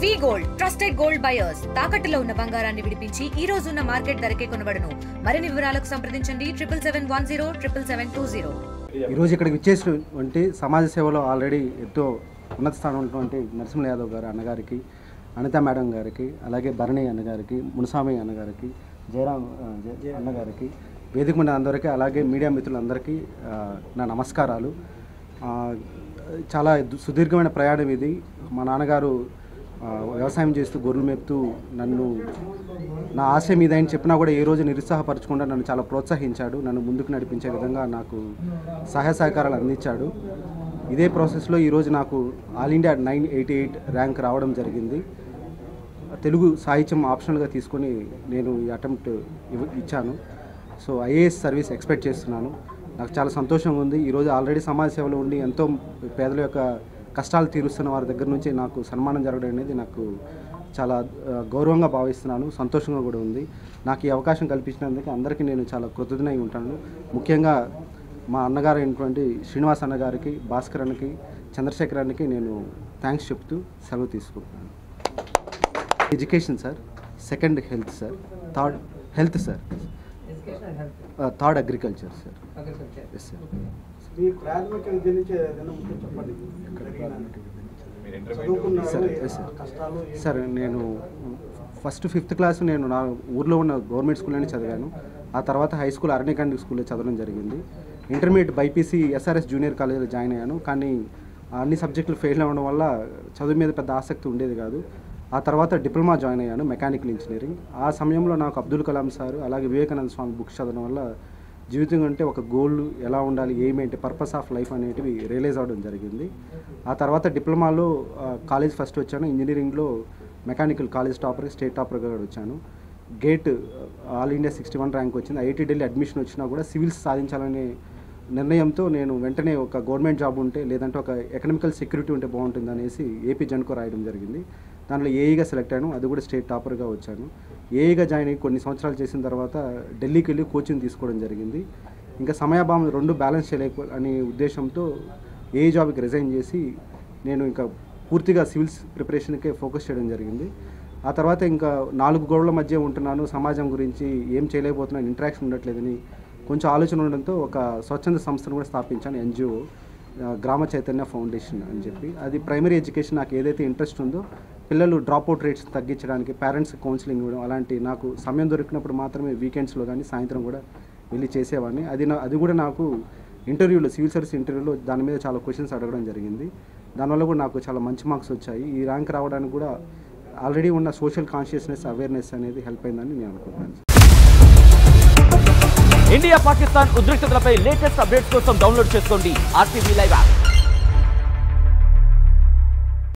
వి gold trusted gold buyers తాకట్టులో ఉన్న బంగారాన్ని విడిపించి ఈ రోజు ఉన్న మార్కెట్ ధరకే కొనబడును. మరిన్ని వివరాలకు సంప్రదించండి 77107720. ఈ రోజు ఇక్కడికి విచ్చేసినటువంటి సమాజ సేవలో ఆల్రెడీ ఎంతో ఉన్నత స్థానంలో ఉన్నటువంటి నరసింహ యాదవ్ గారు అన్నగారికి, అనిత మేడం గారికి, అలాగే భరణి అన్నగారికి, మునస్వామి అన్నగారికి, జయరాం అన్నగారికి, వేదిక మీద అందరికీ, అలాగే మీడియా మిత్రులందరికీ నా నమస్కారాలు. చాలా సుదీర్ఘమైన ప్రయాణం ఇది. మా నాన్నగారు వ్యవసాయం చేస్తూ గొర్రెలు మేపుతూ నన్ను నా ఆశయం ఇదని చెప్పినా కూడా ఏ రోజు నిరుత్సాహపరచకుండా నన్ను చాలా ప్రోత్సహించాడు. నన్ను ముందుకు నడిపించే విధంగా నాకు సహాయ సహకారాలు అందించాడు. ఇదే ప్రాసెస్లో ఈరోజు నాకు ఆల్ ఇండియా 988 ర్యాంక్ రావడం జరిగింది. తెలుగు సాహిత్యం ఆప్షనల్గా తీసుకొని నేను ఈ అటెంప్ట్ ఇచ్చాను. సో ఐఏఎస్ సర్వీస్ ఎక్స్పెక్ట్ చేస్తున్నాను. నాకు చాలా సంతోషంగా ఉంది. ఈరోజు ఆల్రెడీ సమాజ సేవలో ఉండి ఎంతో పేదల యొక్క కష్టాలు తీరుస్తున్న వారి దగ్గర నుంచి నాకు సన్మానం జరగడం అనేది నాకు చాలా గౌరవంగా భావిస్తున్నాను. సంతోషంగా కూడా ఉంది. నాకు ఈ అవకాశం కల్పించినందుకు అందరికీ నేను చాలా కృతజ్ఞై ఉంటాను. ముఖ్యంగా మా అన్నగారు అయినటువంటి శ్రీనివాస్ అన్నగారికి, భాస్కర్ అన్నకి, చంద్రశేఖర్ అన్నకి నేను థ్యాంక్స్ చెప్తూ సెలవు తీసుకుంటున్నాను. Education sir, second health sir, third health sir, third agriculture sir. Yes sir. Sir నేను ఫస్ట్ 5th క్లాస్ నేను నా ఊర్లో ఉన్న గవర్నమెంట్ స్కూల్లోనే చదివాను. ఆ తర్వాత హై స్కూల్ అరణ్యకండి స్కూల్లో చదవడం జరిగింది. ఇంటర్మీడియట్ బైపీసీ ఎస్ఆర్ఎస్ జూనియర్ కాలేజీలో జాయిన్ అయ్యాను. కానీ అన్ని సబ్జెక్టులు ఫెయిల్ అవ్వడం వల్ల చదువు మీద పెద్ద ఆసక్తి ఉండేది కాదు. ఆ తర్వాత డిప్లొమా జాయిన్ అయ్యాను మెకానికల్ ఇంజనీరింగ్. ఆ సమయంలో నాకు అబ్దుల్ కలాం సార్, అలాగే వివేకానంద స్వామి బుక్స్ చదవడం వల్ల జీవితం అంటే ఒక గోల్ ఎలా ఉండాలి, ఏమేంటి, పర్పస్ ఆఫ్ లైఫ్ అనేటివి రియలైజ్ అవ్వడం జరిగింది. ఆ తర్వాత డిప్లొమాలో కాలేజ్ ఫస్ట్ వచ్చాను. ఇంజనీరింగ్లో మెకానికల్ కాలేజ్ టాపర్, స్టేట్ టాపర్గా వచ్చాను. గేట్ ఆల్ ఇండియా 61 ర్యాంక్ వచ్చింది. ఐఐటి ఢిల్లీ అడ్మిషన్ వచ్చినా కూడా సివిల్స్ సాధించాలనే నిర్ణయంతో నేను వెంటనే ఒక గవర్నమెంట్ జాబ్ ఉంటే, లేదంటే ఒక ఎకనామికల్ సెక్యూరిటీ ఉంటే బాగుంటుంది అనేసి ఏపీ జన్కో రాయడం జరిగింది. దాంట్లో ఏఈగా సెలెక్ట్ అయ్యాను. అది కూడా స్టేట్ టాపర్గా వచ్చాను. ఏఈగా జాయిన్ అయ్యి కొన్ని సంవత్సరాలు చేసిన తర్వాత ఢిల్లీకి వెళ్ళి కోచింగ్ తీసుకోవడం జరిగింది. ఇంకా సమయాభావం రెండు బ్యాలెన్స్ చేయలేక అనే ఉద్దేశంతో ఏఈ జాబ్కి రిజైన్ చేసి నేను ఇంకా పూర్తిగా సివిల్స్ ప్రిపరేషన్కే ఫోకస్ చేయడం జరిగింది. ఆ తర్వాత ఇంకా 4 గోడల మధ్య ఉంటున్నాను, సమాజం గురించి ఏం చేయలేకపోతున్నాను, ఇంటరాక్షన్ ఉండట్లేదని కొంచెం ఆలోచన ఉండడంతో ఒక స్వచ్ఛంద సంస్థను కూడా స్థాపించాను, ఎన్జిఓ గ్రామ చైతన్య ఫౌండేషన్ అని చెప్పి. అది ప్రైమరీ ఎడ్యుకేషన్ నాకు ఏదైతే ఇంట్రెస్ట్ ఉందో పిల్లలు డ్రాప్అవుట్ రేట్స్ తగ్గించడానికి పేరెంట్స్ కౌన్సిలింగ్ ఇవ్వడం, అలాంటి నాకు సమయం దొరికినప్పుడు మాత్రమే వీకెండ్స్లో కానీ సాయంత్రం కూడా వెళ్ళి చేసేవాడిని. అది కూడా నాకు ఇంటర్వ్యూలో, సివిల్ సర్వీస్ ఇంటర్వ్యూలో దాని మీద చాలా క్వశ్చన్స్ అడగడం జరిగింది. దానివల్ల కూడా నాకు చాలా మంచి మార్క్స్ వచ్చాయి. ఈ ర్యాంక్ రావడానికి కూడా ఆల్రెడీ ఉన్న సోషల్ కాన్షియస్నెస్, అవేర్నెస్ అనేది హెల్ప్ అయిందని నేను అనుకుంటున్నాను. ఇండియా పాకిస్తాన్ ఉద్రిక్తతలపై లేటెస్ట్ అప్డేట్స్ కోసం డౌన్లోడ్ చేసుకోండి RTV లైవ్ యాప్.